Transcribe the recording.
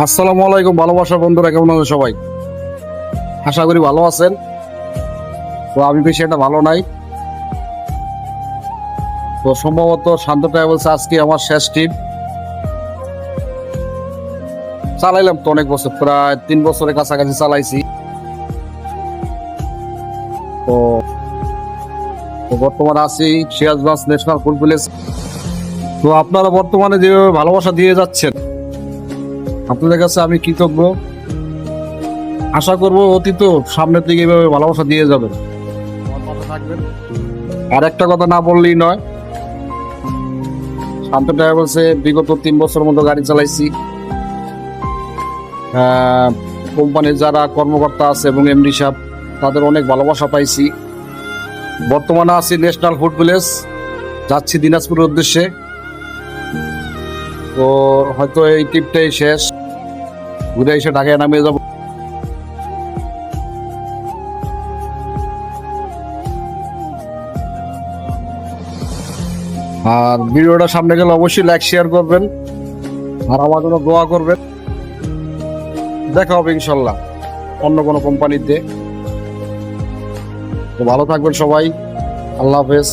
আসসালামু আলাইকুম ভালোবাসা বন্ধুরা, কেমন আছেন সবাই? আশা করি ভালো আছেন। তো আমি বেশি একটা ভালো নাই। তো সম্ভবত শান্ত ট্রাভেলস আজকে আমার শেষ ট্রিপ। চালাইলাম তো অনেক বছর, প্রায় 3 বছরের কাছাকাছি চালাইছি। তো তো বর্তমানে আছি সিরাজগঞ্জ ন্যাশনাল ফুড ভিলেজ। তো আপনারা বর্তমানে যেভাবে ভালোবাসা দিয়ে যাচ্ছেন, আপনাদের কাছে আমি কৃতজ্ঞ। আশা করবো অতীত সামনের দিকে এইভাবে ভালোবাসা দিয়ে যাবেন, আমার পাশে থাকবেন। আর একটা কথা না বললেই নয়, শান্ত ট্রাভেলসে বিগত 3 বছর মতো গাড়ি চালাইছি। কোম্পানির যারা কর্মকর্তা আছে এবং এমডি সাহেব, তাদের অনেক ভালোবাসা পাইছি। বর্তমানে আছি ন্যাশনাল ফুড ভিলেজ, যাচ্ছি দিনাজপুরের উদ্দেশ্যে। তো হয়তো এই ট্রিপটাই শেষ, ঘুরে এসে ঢাকায় নামিয়ে যাব। আর ভিডিওটা সামনে গেলে অবশ্যই লাইক শেয়ার করবেন, আর আমার জন্য দোয়া করবেন। দেখা হবে ইনশাল্লাহ অন্য কোনো কোম্পানিতে। তো ভালো থাকবেন সবাই, আল্লাহ হাফেজ।